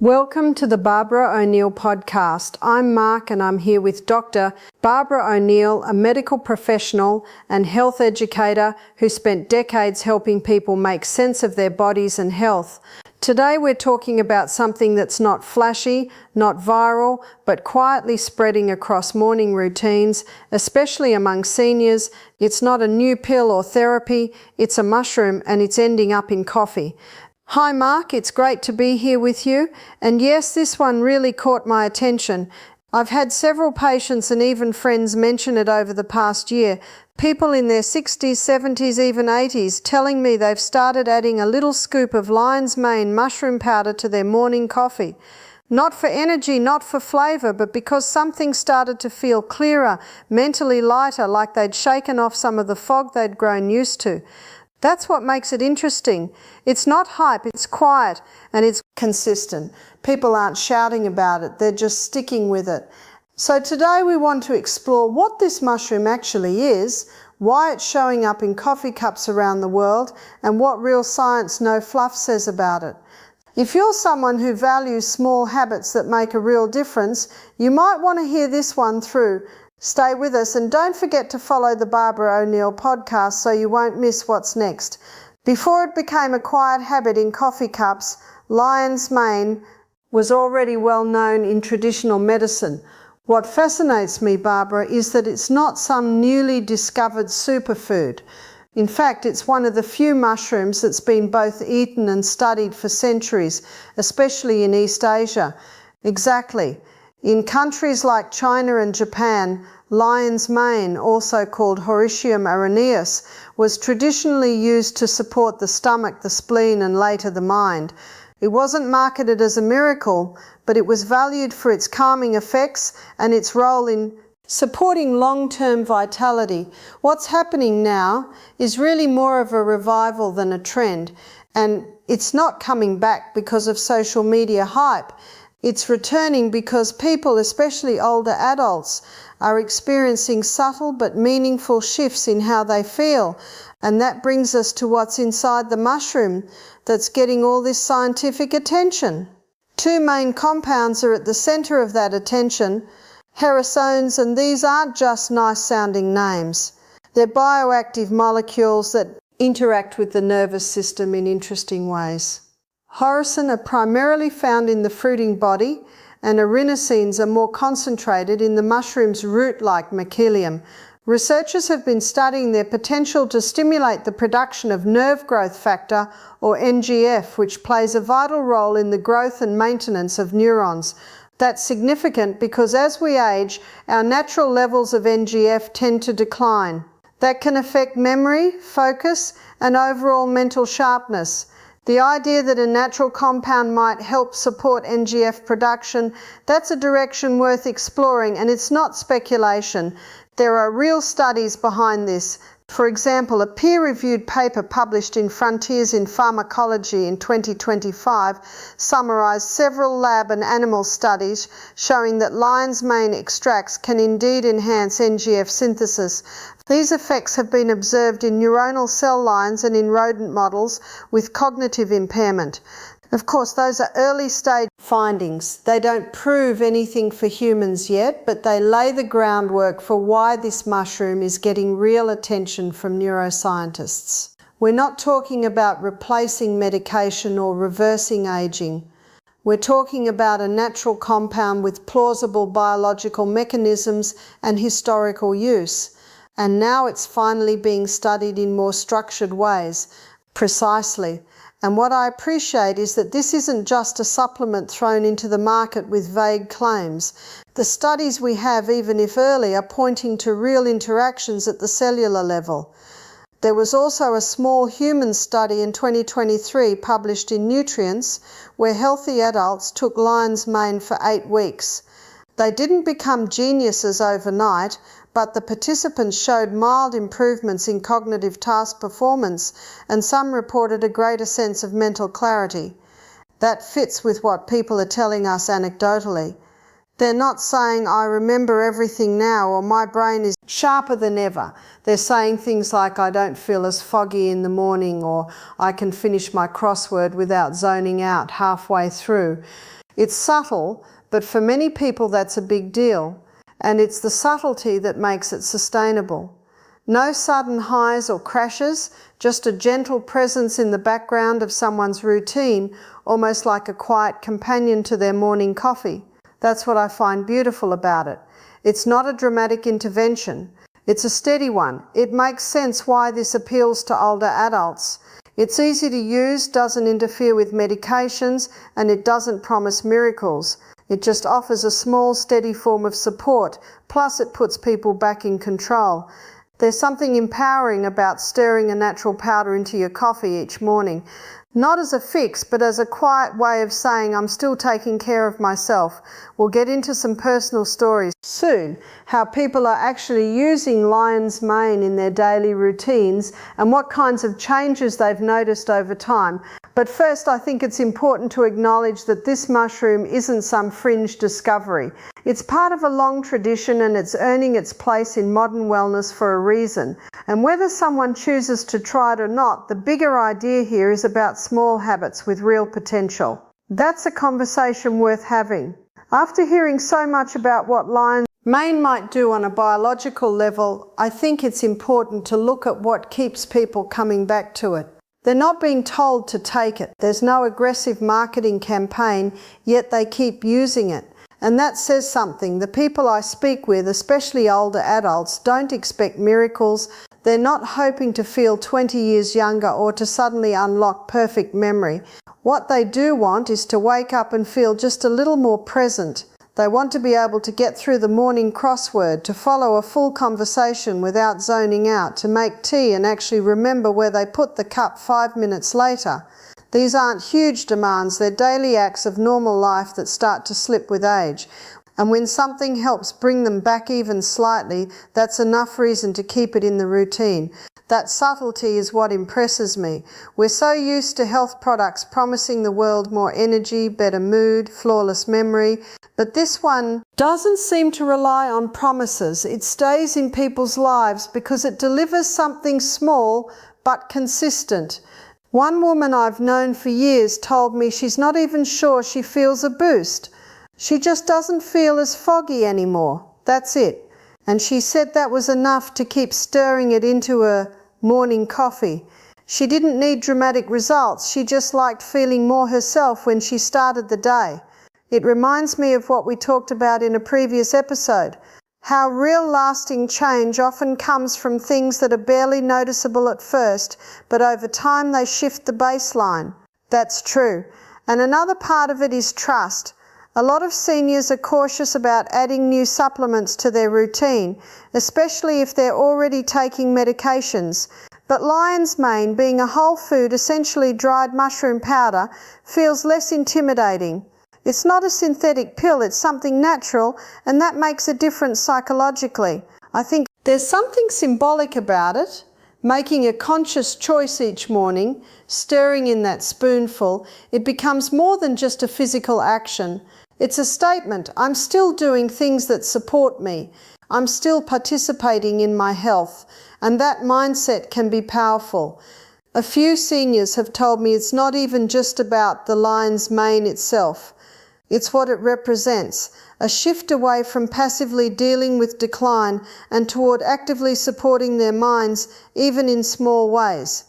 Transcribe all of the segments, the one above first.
Welcome to the Barbara O'Neill podcast. I'm Mark and I'm here with Dr. Barbara O'Neill, a medical professional and health educator who spent decades helping people make sense of their bodies and health. Today we're talking about something that's not flashy, not viral, but quietly spreading across morning routines, especially among seniors. It's not a new pill or therapy, it's a mushroom and it's ending up in coffee. Hi Mark, it's great to be here with you. And yes, this one really caught my attention. I've had several patients and even friends mention it over the past year. People in their 60s, 70s, even 80s telling me they've started adding a little scoop of lion's mane mushroom powder to their morning coffee. Not for energy, not for flavour, but because something started to feel clearer, mentally lighter, like they'd shaken off some of the fog they'd grown used to. That's what makes it interesting. It's not hype, it's quiet and it's consistent. People aren't shouting about it, they're just sticking with it. So today we want to explore what this mushroom actually is, why it's showing up in coffee cups around the world, and what real science, no fluff says about it. If you're someone who values small habits that make a real difference, you might want to hear this one through. Stay with us and don't forget to follow the Barbara O'Neill podcast so you won't miss what's next. Before it became a quiet habit in coffee cups, lion's mane was already well known in traditional medicine. What fascinates me, Barbara, is that it's not some newly discovered superfood. In fact, it's one of the few mushrooms that's been both eaten and studied for centuries, especially in East Asia. Exactly. In countries like China and Japan, lion's mane, also called Horatium aroneus, was traditionally used to support the stomach, the spleen, and later the mind. It wasn't marketed as a miracle, but it was valued for its calming effects and its role in supporting long-term vitality. What's happening now is really more of a revival than a trend, and it's not coming back because of social media hype. It's returning because people, especially older adults, are experiencing subtle but meaningful shifts in how they feel. And that brings us to what's inside the mushroom that's getting all this scientific attention. Two main compounds are at the centre of that attention, herasones, and these aren't just nice-sounding names. They're bioactive molecules that interact with the nervous system in interesting ways. Horacin are primarily found in the fruiting body, and arenosines are more concentrated in the mushroom's root-like mycelium. Researchers have been studying their potential to stimulate the production of nerve growth factor, or NGF, which plays a vital role in the growth and maintenance of neurons. That's significant because as we age, our natural levels of NGF tend to decline. That can affect memory, focus, and overall mental sharpness. The idea that a natural compound might help support NGF production, that's a direction worth exploring, and it's not speculation. There are real studies behind this. For example, a peer-reviewed paper published in Frontiers in Pharmacology in 2025 summarized several lab and animal studies showing that lion's mane extracts can indeed enhance NGF synthesis. These effects have been observed in neuronal cell lines and in rodent models with cognitive impairment. Of course, those are early stage findings. They don't prove anything for humans yet, but they lay the groundwork for why this mushroom is getting real attention from neuroscientists. We're not talking about replacing medication or reversing aging. We're talking about a natural compound with plausible biological mechanisms and historical use. And now it's finally being studied in more structured ways. Precisely. And what I appreciate is that this isn't just a supplement thrown into the market with vague claims. The studies we have, even if early, are pointing to real interactions at the cellular level. There was also a small human study in 2023 published in Nutrients where healthy adults took lion's mane for 8 weeks. They didn't become geniuses overnight, but the participants showed mild improvements in cognitive task performance, and some reported a greater sense of mental clarity. That fits with what people are telling us anecdotally. They're not saying, "I remember everything now," or "my brain is sharper than ever." They're saying things like, "I don't feel as foggy in the morning," or "I can finish my crossword without zoning out halfway through." It's subtle, but for many people that's a big deal, and it's the subtlety that makes it sustainable. No sudden highs or crashes, just a gentle presence in the background of someone's routine, almost like a quiet companion to their morning coffee. That's what I find beautiful about it. It's not a dramatic intervention. It's a steady one. It makes sense why this appeals to older adults. It's easy to use, doesn't interfere with medications, and it doesn't promise miracles. It just offers a small, steady form of support, plus it puts people back in control. There's something empowering about stirring a natural powder into your coffee each morning. Not as a fix, but as a quiet way of saying, I'm still taking care of myself. We'll get into some personal stories soon, how people are actually using lion's mane in their daily routines and what kinds of changes they've noticed over time. But first, I think it's important to acknowledge that this mushroom isn't some fringe discovery. It's part of a long tradition and it's earning its place in modern wellness for a reason. And whether someone chooses to try it or not, the bigger idea here is about small habits with real potential. That's a conversation worth having. After hearing so much about what lion's mane might do on a biological level, I think it's important to look at what keeps people coming back to it. They're not being told to take it. There's no aggressive marketing campaign, yet they keep using it. And that says something. The people I speak with, especially older adults, don't expect miracles. They're not hoping to feel 20 years younger or to suddenly unlock perfect memory. What they do want is to wake up and feel just a little more present. They want to be able to get through the morning crossword, to follow a full conversation without zoning out, to make tea and actually remember where they put the cup 5 minutes later. These aren't huge demands, they're daily acts of normal life that start to slip with age. And when something helps bring them back even slightly, that's enough reason to keep it in the routine. That subtlety is what impresses me. We're so used to health products promising the world more energy, better mood, flawless memory, but this one doesn't seem to rely on promises. It stays in people's lives because it delivers something small but consistent. One woman I've known for years told me she's not even sure she feels a boost. She just doesn't feel as foggy anymore. That's it. And she said that was enough to keep stirring it into her morning coffee. She didn't need dramatic results. She just liked feeling more herself when she started the day. It reminds me of what we talked about in a previous episode, how real lasting change often comes from things that are barely noticeable at first, but over time they shift the baseline. That's true. And another part of it is trust. A lot of seniors are cautious about adding new supplements to their routine, especially if they're already taking medications. But lion's mane, being a whole food, essentially dried mushroom powder, feels less intimidating. It's not a synthetic pill, it's something natural, and that makes a difference psychologically. I think there's something symbolic about it. Making a conscious choice each morning, stirring in that spoonful, it becomes more than just a physical action. It's a statement. I'm still doing things that support me. I'm still participating in my health, and that mindset can be powerful. A few seniors have told me it's not even just about the lion's mane itself. It's what it represents, a shift away from passively dealing with decline and toward actively supporting their minds, even in small ways.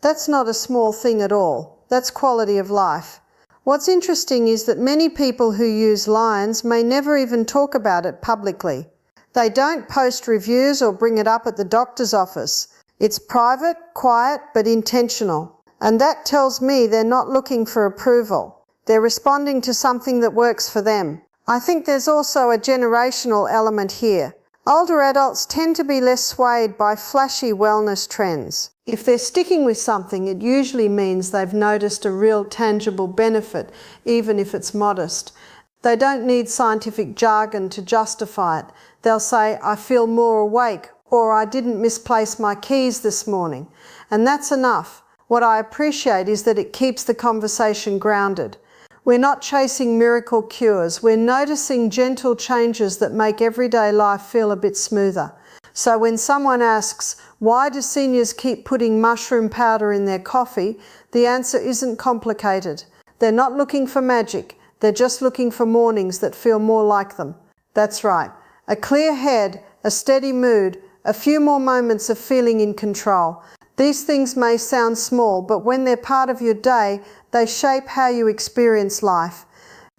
That's not a small thing at all. That's quality of life. What's interesting is that many people who use lions may never even talk about it publicly. They don't post reviews or bring it up at the doctor's office. It's private, quiet, but intentional. And that tells me they're not looking for approval. They're responding to something that works for them. I think there's also a generational element here. Older adults tend to be less swayed by flashy wellness trends. If they're sticking with something, it usually means they've noticed a real tangible benefit, even if it's modest. They don't need scientific jargon to justify it. They'll say, I feel more awake, or I didn't misplace my keys this morning. And that's enough. What I appreciate is that it keeps the conversation grounded. We're not chasing miracle cures. We're noticing gentle changes that make everyday life feel a bit smoother. So when someone asks, why do seniors keep putting mushroom powder in their coffee? The answer isn't complicated. They're not looking for magic. They're just looking for mornings that feel more like them. That's right. A clear head, a steady mood, a few more moments of feeling in control. These things may sound small, but when they're part of your day, they shape how you experience life.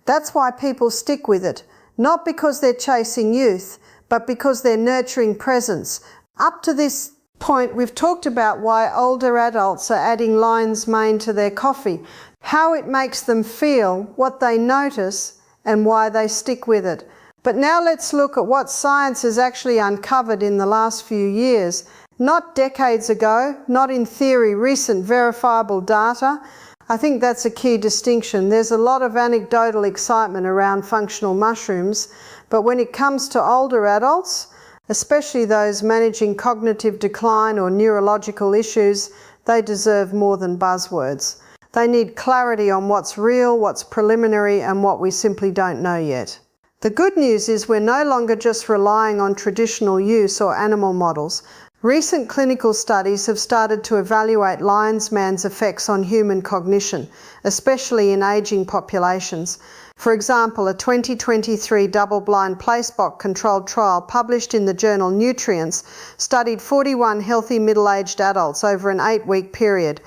That's why people stick with it, not because they're chasing youth, but because they're nurturing presence. Up to this point, we've talked about why older adults are adding lion's mane to their coffee, how it makes them feel, what they notice, and why they stick with it. But now let's look at what science has actually uncovered in the last few years. Not decades ago, not in theory, recent verifiable data. I think that's a key distinction. There's a lot of anecdotal excitement around functional mushrooms, but when it comes to older adults, especially those managing cognitive decline or neurological issues, they deserve more than buzzwords. They need clarity on what's real, what's preliminary, and what we simply don't know yet. The good news is we're no longer just relying on traditional use or animal models. Recent clinical studies have started to evaluate lion's mane's effects on human cognition, especially in aging populations. For example, a 2023 double-blind placebo-controlled trial published in the journal Nutrients studied 41 healthy middle-aged adults over an 8-week period.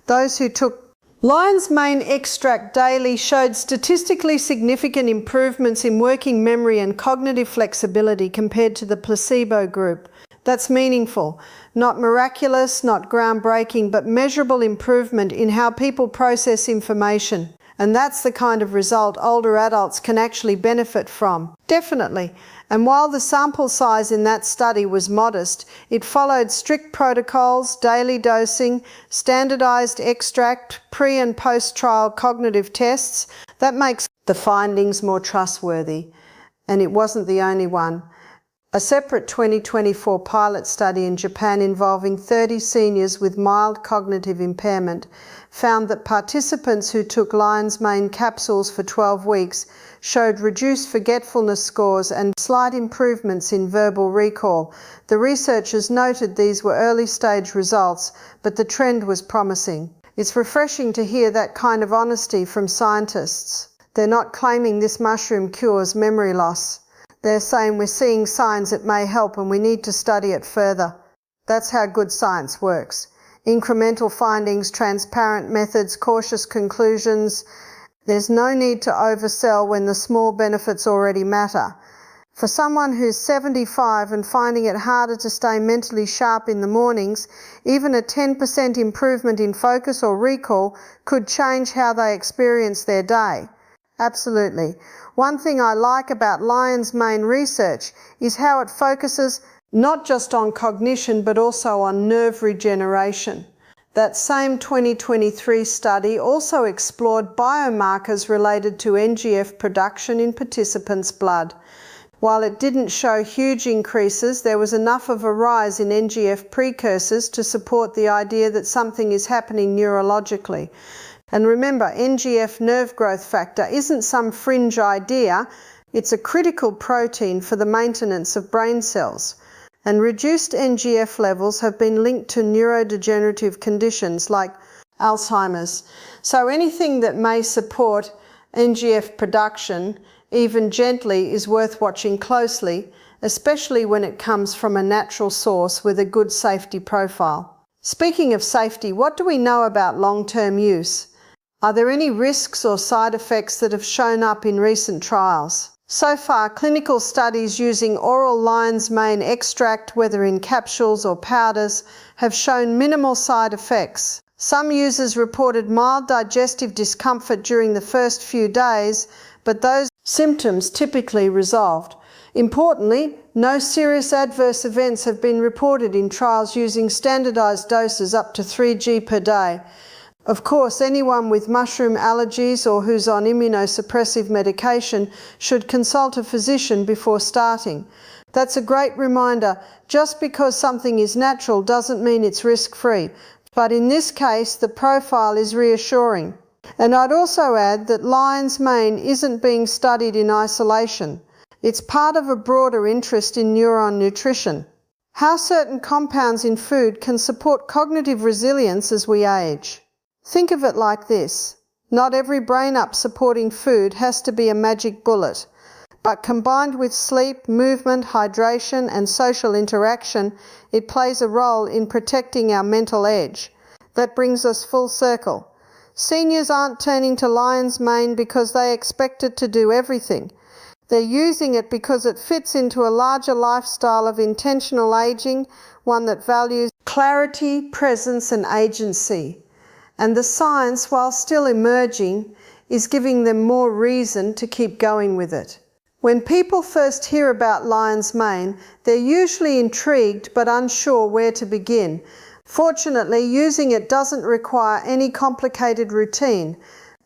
Those who took lion's mane extract daily showed statistically significant improvements in working memory and cognitive flexibility compared to the placebo group. That's meaningful, not miraculous, not groundbreaking, but measurable improvement in how people process information. And that's the kind of result older adults can actually benefit from. Definitely. And while the sample size in that study was modest, it followed strict protocols, daily dosing, standardized extract, pre- and post-trial cognitive tests. That makes the findings more trustworthy. And it wasn't the only one. A separate 2024 pilot study in Japan involving 30 seniors with mild cognitive impairment found that participants who took lion's mane capsules for 12 weeks showed reduced forgetfulness scores and slight improvements in verbal recall. The researchers noted these were early-stage results, but the trend was promising. It's refreshing to hear that kind of honesty from scientists. They're not claiming this mushroom cures memory loss. They're saying we're seeing signs it may help and we need to study it further. That's how good science works. Incremental findings, transparent methods, cautious conclusions. There's no need to oversell when the small benefits already matter. For someone who's 75 and finding it harder to stay mentally sharp in the mornings, even a 10% improvement in focus or recall could change how they experience their day. Absolutely. One thing I like about lion's mane research is how it focuses not just on cognition but also on nerve regeneration. That same 2023 study also explored biomarkers related to NGF production in participants' blood. While it didn't show huge increases, there was enough of a rise in NGF precursors to support the idea that something is happening neurologically. And remember, NGF nerve growth factor isn't some fringe idea, it's a critical protein for the maintenance of brain cells. And reduced NGF levels have been linked to neurodegenerative conditions like Alzheimer's. So anything that may support NGF production, even gently, is worth watching closely, especially when it comes from a natural source with a good safety profile. Speaking of safety, what do we know about long-term use? Are there any risks or side effects that have shown up in recent trials? So far, clinical studies using oral lion's mane extract, whether in capsules or powders, have shown minimal side effects. Some users reported mild digestive discomfort during the first few days, but those symptoms typically resolved. Importantly, no serious adverse events have been reported in trials using standardized doses up to 3 g per day. Of course, anyone with mushroom allergies or who's on immunosuppressive medication should consult a physician before starting. That's a great reminder. Just because something is natural doesn't mean it's risk-free. But in this case, the profile is reassuring. And I'd also add that lion's mane isn't being studied in isolation. It's part of a broader interest in neuron nutrition. How certain compounds in food can support cognitive resilience as we age. Think of it like this. Not every brain-up supporting food has to be a magic bullet, but combined with sleep, movement, hydration, and social interaction, it plays a role in protecting our mental edge. That brings us full circle. Seniors aren't turning to lion's mane because they expect it to do everything. They're using it because it fits into a larger lifestyle of intentional aging, one that values clarity, presence, and agency. And the science, while still emerging, is giving them more reason to keep going with it. When people first hear about lion's mane, they're usually intrigued but unsure where to begin. Fortunately, using it doesn't require any complicated routine.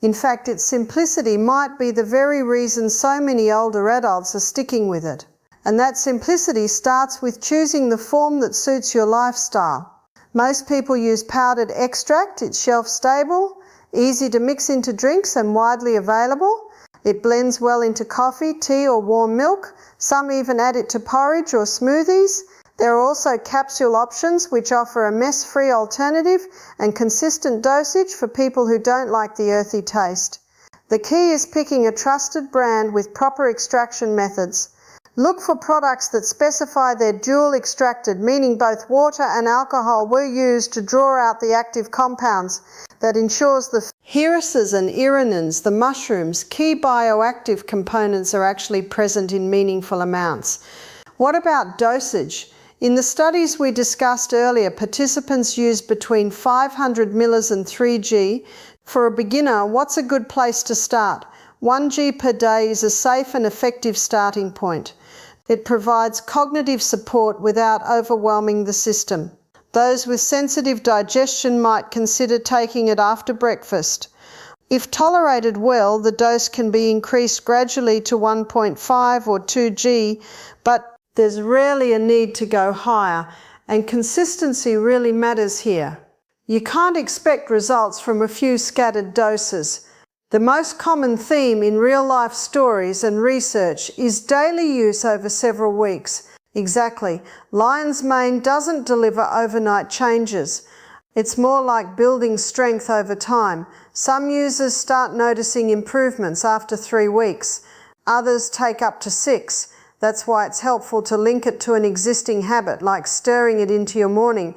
In fact, its simplicity might be the very reason so many older adults are sticking with it. And that simplicity starts with choosing the form that suits your lifestyle. Most people use powdered extract. It's shelf stable, easy to mix into drinks and widely available. It blends well into coffee, tea or warm milk. Some even add it to porridge or smoothies. There are also capsule options which offer a mess-free alternative and consistent dosage for people who don't like the earthy taste. The key is picking a trusted brand with proper extraction methods. Look for products that specify they're dual extracted, meaning both water and alcohol were used to draw out the active compounds. That ensures the hirases and irinins, the mushrooms, key bioactive components are actually present in meaningful amounts. What about dosage? In the studies we discussed earlier, participants used between 500 ml and 3g. For a beginner, what's a good place to start? 1g per day is a safe and effective starting point. It provides cognitive support without overwhelming the system. Those with sensitive digestion might consider taking it after breakfast. If tolerated well, the dose can be increased gradually to 1.5 or 2g, but there's rarely a need to go higher, and consistency really matters here. You can't expect results from a few scattered doses. The most common theme in real-life stories and research is daily use over several weeks. Exactly. Lion's mane doesn't deliver overnight changes. It's more like building strength over time. Some users start noticing improvements after 3 weeks. Others take up to 6. That's why it's helpful to link it to an existing habit, like stirring it into your morning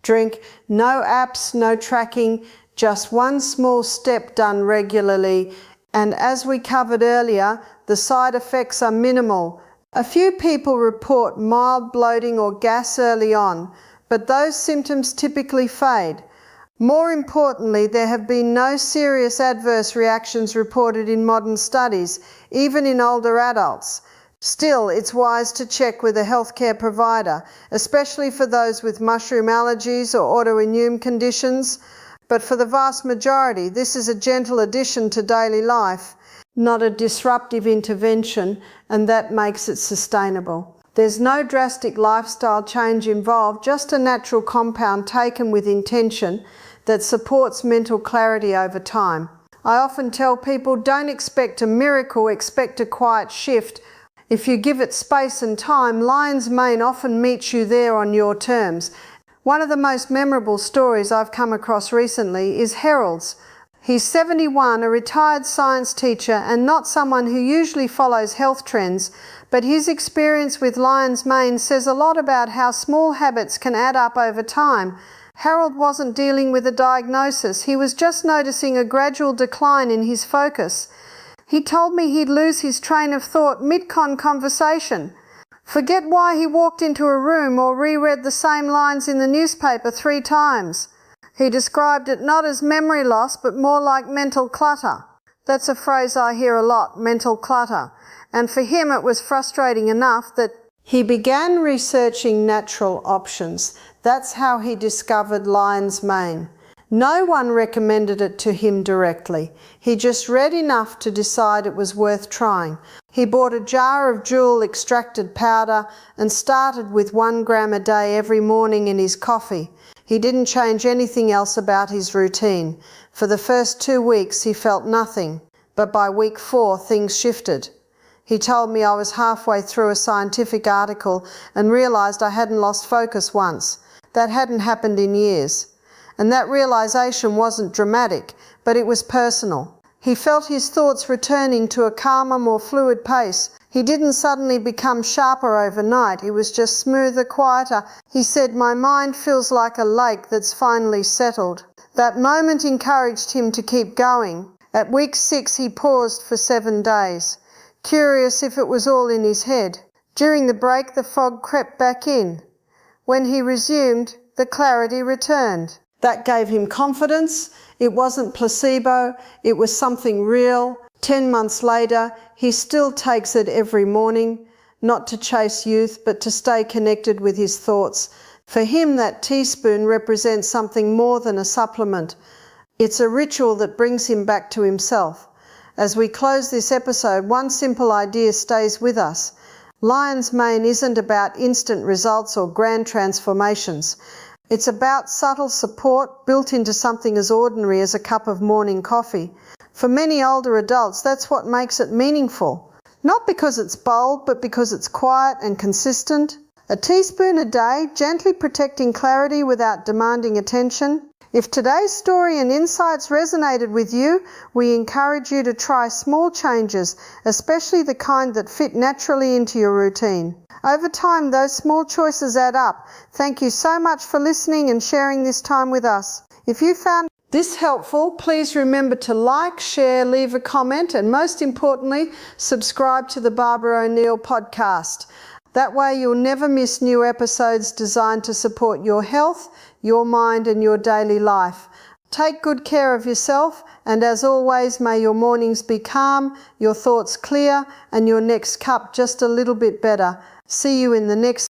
drink. No apps, no tracking, just one small step done regularly. And as we covered earlier, the side effects are minimal. A few people report mild bloating or gas early on, but those symptoms typically fade. More importantly, there have been no serious adverse reactions reported in modern studies, even in older adults. Still, it's wise to check with a healthcare provider, especially for those with mushroom allergies or autoimmune conditions. But for the vast majority, this is a gentle addition to daily life, not a disruptive intervention, and that makes it sustainable. There's no drastic lifestyle change involved, just a natural compound taken with intention that supports mental clarity over time. I often tell people, don't expect a miracle, expect a quiet shift. If you give it space and time, lion's mane often meets you there on your terms. One of the most memorable stories I've come across recently is Harold's. He's 71, a retired science teacher and not someone who usually follows health trends, but his experience with lion's mane says a lot about how small habits can add up over time. Harold wasn't dealing with a diagnosis, he was just noticing a gradual decline in his focus. He told me he'd lose his train of thought mid-conversation, forget why he walked into a room or reread the same lines in the newspaper 3 times. He described it not as memory loss, but more like mental clutter. That's a phrase I hear a lot, mental clutter. And for him it was frustrating enough that he began researching natural options. That's how he discovered lion's mane. No one recommended it to him directly. He just read enough to decide it was worth trying. He bought a jar of jewel extracted powder and started with 1 gram a day every morning in his coffee. He didn't change anything else about his routine. For the first 2 weeks he felt nothing, but by week 4 things shifted. He told me I was halfway through a scientific article and realized I hadn't lost focus once. That hadn't happened in years. And that realization wasn't dramatic, but it was personal. He felt his thoughts returning to a calmer, more fluid pace. He didn't suddenly become sharper overnight. He was just smoother, quieter. He said, "My mind feels like a lake that's finally settled." That moment encouraged him to keep going. At week 6, he paused for 7 days, curious if it was all in his head. During the break, the fog crept back in. When he resumed, the clarity returned. That gave him confidence. It wasn't placebo, it was something real. 10 months later, he still takes it every morning, not to chase youth, but to stay connected with his thoughts. For him, that teaspoon represents something more than a supplement. It's a ritual that brings him back to himself. As we close this episode, one simple idea stays with us. Lion's Mane isn't about instant results or grand transformations. It's about subtle support built into something as ordinary as a cup of morning coffee. For many older adults, that's what makes it meaningful. Not because it's bold, but because it's quiet and consistent. A teaspoon a day, gently protecting clarity without demanding attention. If today's story and insights resonated with you, we encourage you to try small changes, especially the kind that fit naturally into your routine. Over time, those small choices add up. Thank you so much for listening and sharing this time with us. If you found this helpful, please remember to like, share, leave a comment, and most importantly, subscribe to the Barbara O'Neill podcast. That way you'll never miss new episodes designed to support your health, your mind, and your daily life. Take good care of yourself, and as always, may your mornings be calm, your thoughts clear, and your next cup just a little bit better. See you in the next